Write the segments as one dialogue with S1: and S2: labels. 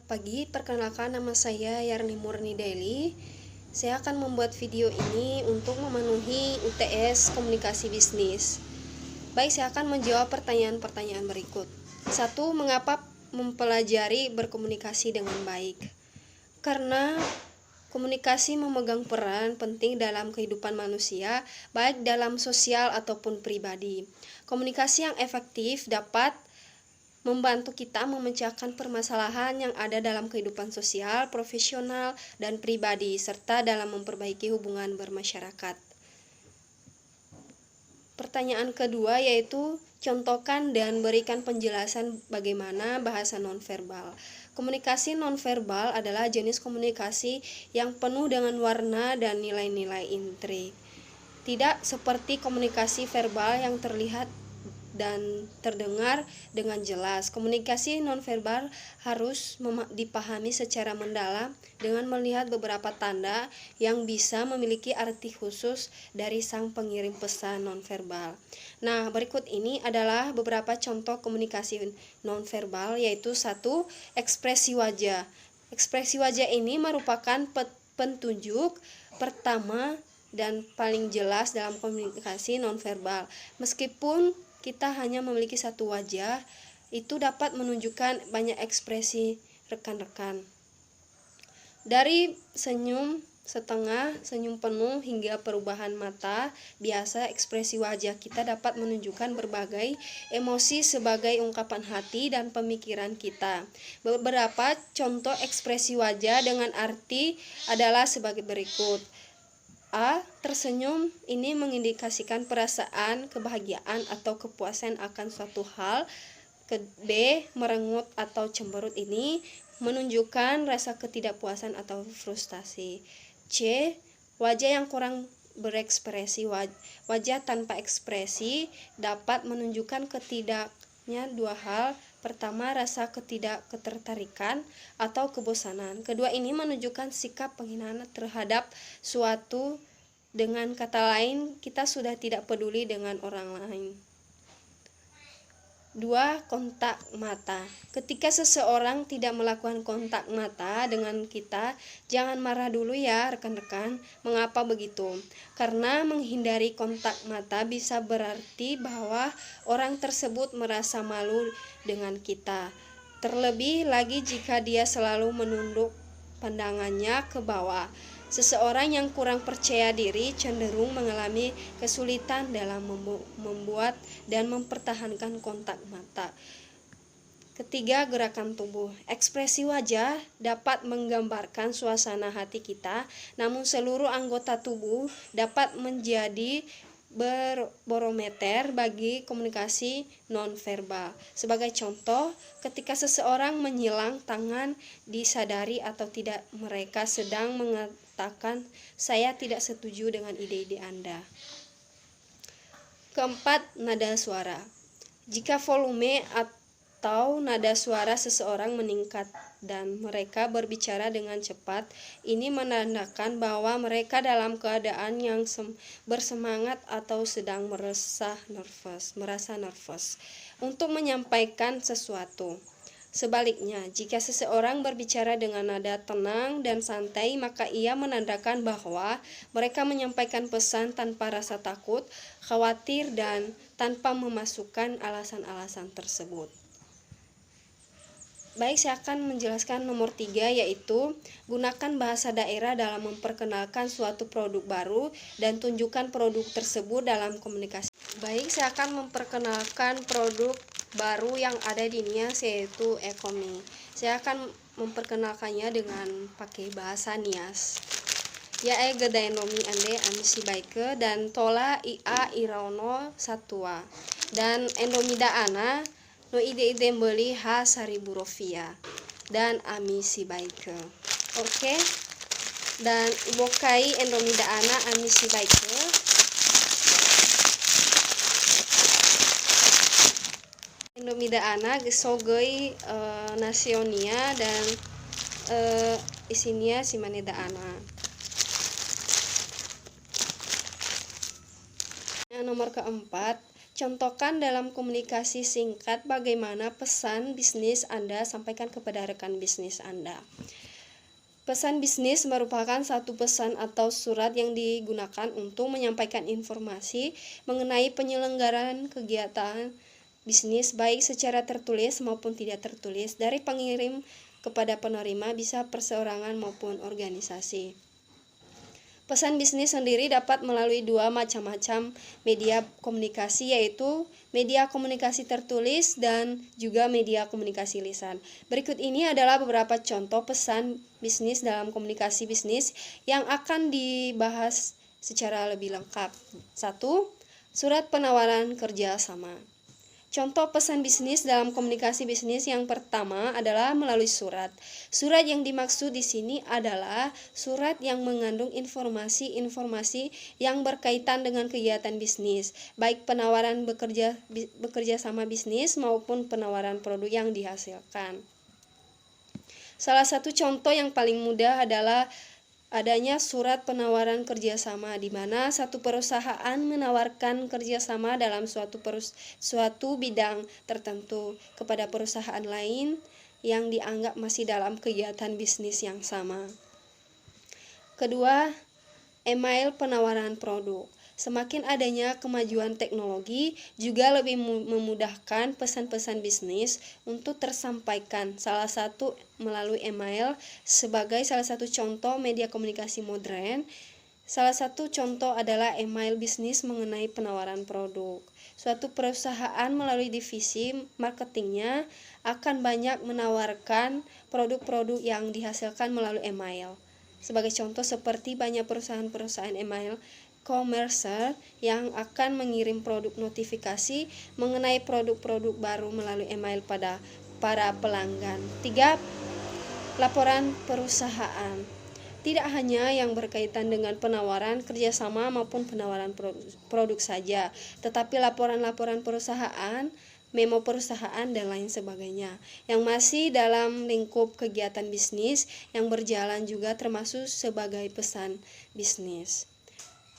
S1: Pagi, perkenalkan nama saya Yarni Murni Daily. Saya akan membuat video ini untuk memenuhi UTS Komunikasi Bisnis. Baik, saya akan menjawab pertanyaan-pertanyaan berikut. 1. Mengapa mempelajari berkomunikasi dengan baik? Karena komunikasi memegang peran penting dalam kehidupan manusia, baik dalam sosial ataupun pribadi. Komunikasi yang efektif dapat membantu kita memecahkan permasalahan yang ada dalam kehidupan sosial, profesional, dan pribadi, serta dalam memperbaiki hubungan bermasyarakat. Pertanyaan kedua yaitu contohkan dan berikan penjelasan bagaimana bahasa nonverbal. Komunikasi nonverbal adalah jenis komunikasi yang penuh dengan warna dan nilai-nilai intrik. Tidak seperti komunikasi verbal yang terlihat dan terdengar dengan jelas. Komunikasi nonverbal harus dipahami secara mendalam dengan melihat beberapa tanda yang bisa memiliki arti khusus dari sang pengirim pesan nonverbal. Nah, berikut ini adalah beberapa contoh komunikasi nonverbal, yaitu 1. Ekspresi wajah. Ekspresi wajah ini merupakan petunjuk pertama dan paling jelas dalam komunikasi nonverbal. Meskipun kita hanya memiliki satu wajah, itu dapat menunjukkan banyak ekspresi rekan-rekan. Dari senyum setengah, senyum penuh, hingga perubahan mata, biasa ekspresi wajah kita dapat menunjukkan berbagai emosi sebagai ungkapan hati dan pemikiran kita. Beberapa contoh ekspresi wajah dengan arti adalah sebagai berikut. A. Tersenyum ini mengindikasikan perasaan, kebahagiaan, atau kepuasan akan suatu hal. B. Merengut atau cemberut ini menunjukkan rasa ketidakpuasan atau frustasi. C. Wajah yang kurang berekspresi. Wajah tanpa ekspresi dapat menunjukkan ketidaknya dua hal. Pertama, rasa ketertarikan atau kebosanan. Kedua ini menunjukkan sikap penghinaan terhadap suatu. Dengan kata lain, kita sudah tidak peduli dengan orang lain. 2. Kontak mata. Ketika seseorang tidak melakukan kontak mata dengan kita, jangan marah dulu ya rekan-rekan. Mengapa begitu? Karena menghindari kontak mata bisa berarti bahwa orang tersebut merasa malu dengan kita. Terlebih lagi jika dia selalu menunduk pandangannya ke bawah. Seseorang yang kurang percaya diri cenderung mengalami kesulitan dalam membuat dan mempertahankan kontak mata. Ketiga, gerakan tubuh. Ekspresi wajah dapat menggambarkan suasana hati kita, namun seluruh anggota tubuh dapat menjadi barometer bagi komunikasi nonverbal. Sebagai contoh, ketika seseorang menyilang tangan, disadari atau tidak mereka sedang mengatakan, "Saya tidak setuju dengan ide-ide Anda." Keempat, nada suara. Jika volume atau nada suara seseorang meningkat dan mereka berbicara dengan cepat, ini menandakan bahwa mereka dalam keadaan yang bersemangat atau sedang merasa nervous untuk menyampaikan sesuatu. Sebaliknya, jika seseorang berbicara dengan nada tenang dan santai, maka ia menandakan bahwa mereka menyampaikan pesan tanpa rasa takut, khawatir, dan tanpa memasukkan alasan-alasan tersebut. Baik, saya akan menjelaskan nomor 3, yaitu gunakan bahasa daerah dalam memperkenalkan suatu produk baru dan tunjukkan produk tersebut dalam komunikasi. Baik, saya akan memperkenalkan produk baru yang ada di Nias, yaitu Ekomi. Saya akan memperkenalkannya dengan pakai bahasa Nias. Ya gedaenomi ande amisi baike dan tola ia irauno satua dan endomida ana no ide beli ha 1.000 rupiah dan amisi baike. Oke. Dan ibokai endomida ana amisi baike. Endomida ana gesogoi nasionia dan isinya simaneda ana. Nomor keempat, Contohkan dalam komunikasi singkat bagaimana pesan bisnis Anda sampaikan kepada rekan bisnis Anda. Pesan bisnis merupakan satu pesan atau surat yang digunakan untuk menyampaikan informasi mengenai penyelenggaraan kegiatan bisnis baik secara tertulis maupun tidak tertulis dari pengirim kepada penerima, bisa perseorangan maupun organisasi. Pesan bisnis sendiri dapat melalui dua macam media komunikasi, yaitu media komunikasi tertulis dan juga media komunikasi lisan. Berikut ini adalah beberapa contoh pesan bisnis dalam komunikasi bisnis yang akan dibahas secara lebih lengkap. 1. Surat penawaran kerja sama. Contoh pesan bisnis dalam komunikasi bisnis yang pertama adalah melalui surat. Surat yang dimaksud di sini adalah surat yang mengandung informasi-informasi yang berkaitan dengan kegiatan bisnis, baik penawaran bekerja sama bisnis maupun penawaran produk yang dihasilkan. Salah satu contoh yang paling mudah adalah adanya surat penawaran kerjasama, di mana satu perusahaan menawarkan kerjasama dalam suatu bidang tertentu kepada perusahaan lain yang dianggap masih dalam kegiatan bisnis yang sama. Kedua, email penawaran produk. Semakin adanya kemajuan teknologi juga lebih memudahkan pesan-pesan bisnis untuk tersampaikan, salah satu melalui email sebagai salah satu contoh media komunikasi modern. Salah satu contoh adalah email bisnis mengenai penawaran produk. Suatu perusahaan melalui divisi marketingnya akan banyak menawarkan produk-produk yang dihasilkan melalui email. Sebagai contoh seperti banyak perusahaan-perusahaan email komersial yang akan mengirim produk notifikasi mengenai produk-produk baru melalui email pada para pelanggan. 3. Laporan perusahaan. Tidak hanya yang berkaitan dengan penawaran kerjasama maupun penawaran produk saja, tetapi laporan-laporan perusahaan, memo perusahaan, dan lain sebagainya yang masih dalam lingkup kegiatan bisnis yang berjalan juga termasuk sebagai pesan bisnis.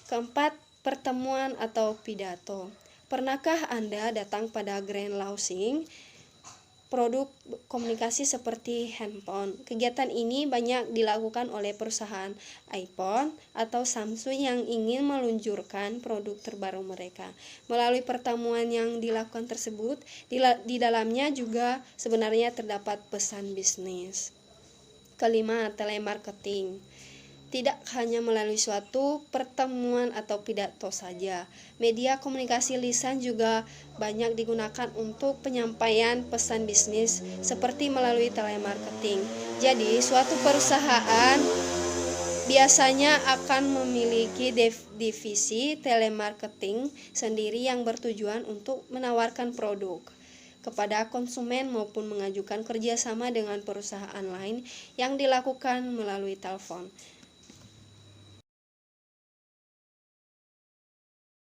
S1: Keempat, pertemuan atau pidato. Pernahkah Anda datang pada grand launching produk komunikasi seperti handphone? Kegiatan ini banyak dilakukan oleh perusahaan iPhone atau Samsung yang ingin meluncurkan produk terbaru mereka. Melalui pertemuan yang dilakukan tersebut, di dalamnya juga sebenarnya terdapat pesan bisnis. Kelima, telemarketing. Tidak hanya melalui suatu pertemuan atau pidato saja, media komunikasi lisan juga banyak digunakan untuk penyampaian pesan bisnis seperti melalui telemarketing. Jadi, suatu perusahaan biasanya akan memiliki divisi telemarketing sendiri yang bertujuan untuk menawarkan produk kepada konsumen maupun mengajukan kerjasama dengan perusahaan lain yang dilakukan melalui telepon.